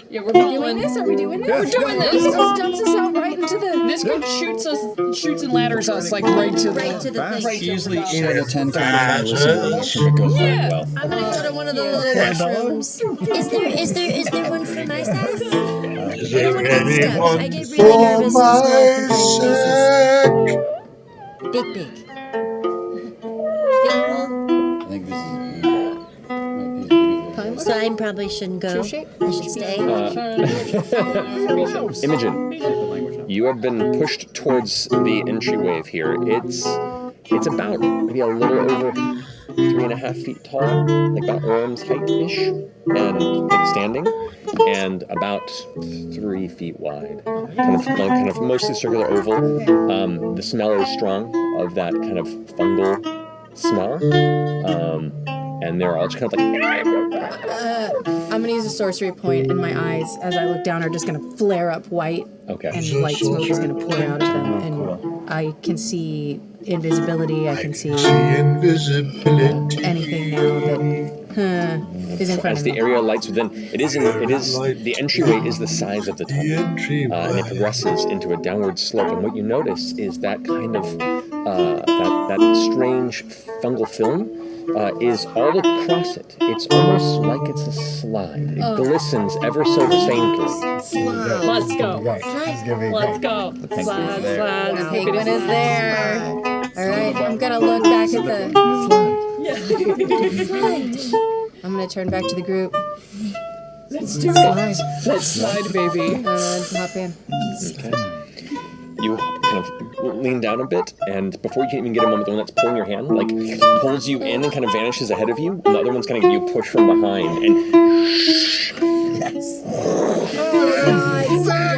Speaker 6: Yeah, we're
Speaker 3: doing this. Are we doing this?
Speaker 6: We're doing this.
Speaker 3: This dumps us out right into the.
Speaker 6: This guy shoots and ladders us like right to the
Speaker 9: thing.
Speaker 6: right to
Speaker 7: Usually
Speaker 6: the
Speaker 7: 8 out of 10 times if I listen to it goes very well.
Speaker 9: I'm gonna go to one of the little mushrooms. Is there one for my size? I don't want to get stuck. I get really nervous in small confined spaces. Big. Big hole.
Speaker 7: I think this is
Speaker 9: So I probably shouldn't go. I should stay.
Speaker 1: Imogen, you have been pushed towards the entryway of here. It's about maybe a little over 3.5 feet tall, like about Orm's height-ish, and like standing, and about 3 feet wide. Kind of mostly circular oval. The smell is strong of that kind of fungal smell. And they're all just kind of like.
Speaker 3: I'm gonna use a sorcery point, and my eyes, as I look down, are just gonna flare up white.
Speaker 1: Okay.
Speaker 3: And white smoke is gonna pour out of them, and I can see invisibility. I can see anything now that is in front
Speaker 1: As
Speaker 3: of
Speaker 1: the
Speaker 3: me.
Speaker 1: area lights within, the entryway is the size of the tunnel, and it progresses into a downward slope. And what you notice is that kind of that strange fungal film is all across it. It's almost like it's a slide. It glistens ever so faintly.
Speaker 6: Let's go. Let's go. Slide.
Speaker 3: The penguin is there. All right, I'm gonna look back at the slide. I'm gonna turn back to the group.
Speaker 6: Let's do it. Let's slide, baby.
Speaker 3: Hop in.
Speaker 1: Okay. You kind of lean down a bit, and before you can even get a moment, the one that's pulling your hand, like, pulls you in and kind of vanishes ahead of you, and the other one's kind of you push from behind, and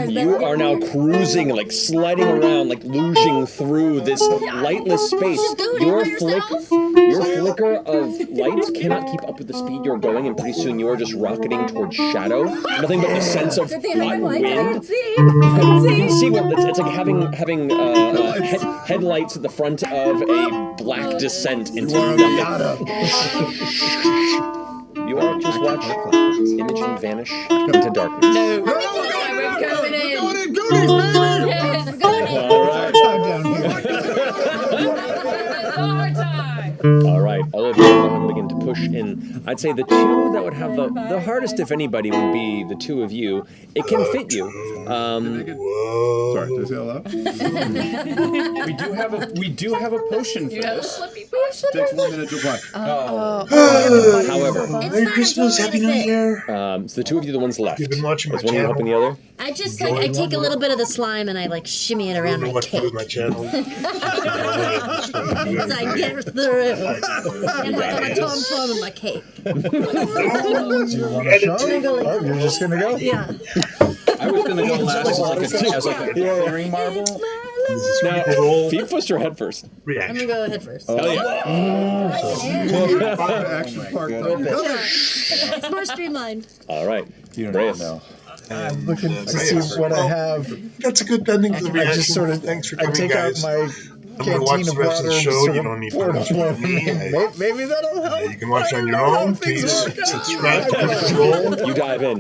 Speaker 1: you are now cruising, like, sliding around, like, lunging through this lightless space. Your flicker of lights cannot keep up with the speed you're going, and pretty soon you are just rocketing towards shadow. Nothing but the sense of wind. See what it's like having headlights at the front of a black descent into nothing. You all just watch Imogen vanish into darkness.
Speaker 6: No.
Speaker 3: Going in.
Speaker 8: Goonies, baby!
Speaker 1: All right.
Speaker 5: Time down here.
Speaker 1: All right, all of you are begin to push in. I'd say the two that would have the hardest, if anybody, would be the two of you. It can fit you.
Speaker 8: Sorry, did I say all that?
Speaker 7: We do have a potion for this.
Speaker 8: Takes 1 minute to apply.
Speaker 1: However,
Speaker 2: Merry Christmas, Happy New Year.
Speaker 1: so the two of you, the ones left.
Speaker 2: You've been watching my
Speaker 1: Is one of you
Speaker 2: channel.
Speaker 1: helping the other?
Speaker 9: I just like I take a little bit of the slime and I like shimmy it around my
Speaker 2: What's
Speaker 9: cake.
Speaker 2: with my channel?
Speaker 9: So I get through it. And I got my tom tom and my cake.
Speaker 5: Do you want to show? Oh, you're just gonna go?
Speaker 9: Yeah.
Speaker 7: I was gonna go last as like a clearing marble.
Speaker 1: Now, feet first or head first?
Speaker 9: I'm
Speaker 2: Reaction.
Speaker 9: gonna go ahead first.
Speaker 1: Hell yeah.
Speaker 8: Action part.
Speaker 9: It's more streamlined.
Speaker 1: All right.
Speaker 4: You don't
Speaker 1: Reyes.
Speaker 4: know.
Speaker 5: I'm looking to see what I have.
Speaker 2: That's a good ending to the
Speaker 5: I
Speaker 2: reaction.
Speaker 5: just sort of,
Speaker 2: Thanks for
Speaker 5: I
Speaker 2: coming,
Speaker 5: take
Speaker 2: guys.
Speaker 5: out my
Speaker 2: I'm gonna watch
Speaker 5: canteen
Speaker 2: the
Speaker 5: of
Speaker 2: rest of
Speaker 5: water
Speaker 2: the
Speaker 5: and
Speaker 2: show.
Speaker 5: sort
Speaker 2: You
Speaker 5: of
Speaker 2: don't need
Speaker 5: pour
Speaker 2: to
Speaker 5: it
Speaker 2: watch
Speaker 5: all
Speaker 2: it
Speaker 5: over
Speaker 2: with me.
Speaker 5: me. Maybe that'll help.
Speaker 2: You can watch on your
Speaker 5: I don't know
Speaker 2: own.
Speaker 5: if things
Speaker 2: Please
Speaker 5: work out.
Speaker 2: subscribe to Control.
Speaker 1: You dive in.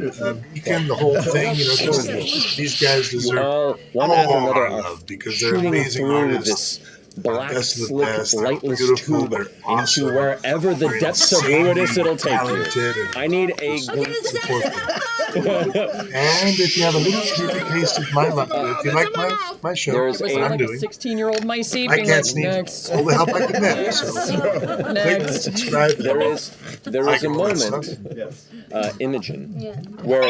Speaker 2: You can the whole thing. You know, these guys
Speaker 1: You
Speaker 2: deserve
Speaker 1: all, one after
Speaker 2: all
Speaker 1: another,
Speaker 2: our
Speaker 1: are
Speaker 2: love because they're
Speaker 1: shooting
Speaker 2: amazing
Speaker 1: through
Speaker 2: artists.
Speaker 1: this black,
Speaker 2: Best of the
Speaker 1: slick,
Speaker 2: best. They're
Speaker 1: lightless
Speaker 2: beautiful.
Speaker 1: tube
Speaker 2: They're
Speaker 1: into
Speaker 2: awesome.
Speaker 1: wherever the depths of Ruidus it'll take
Speaker 2: Talented
Speaker 1: you.
Speaker 2: and
Speaker 1: I need a glimpse.
Speaker 2: support them. And if you have a little sneaky taste of my love, if you like my show,
Speaker 1: There's
Speaker 2: what
Speaker 1: a-
Speaker 2: I'm
Speaker 6: Like a
Speaker 2: doing,
Speaker 6: 16-year-old mice
Speaker 2: I
Speaker 6: sleeping.
Speaker 2: can't
Speaker 6: Like,
Speaker 2: sneeze.
Speaker 6: next.
Speaker 2: All the help I can get. So click,
Speaker 6: Next.
Speaker 2: subscribe.
Speaker 1: There is
Speaker 2: I
Speaker 1: a
Speaker 2: can rest
Speaker 1: moment,
Speaker 2: up.
Speaker 1: Imogen, where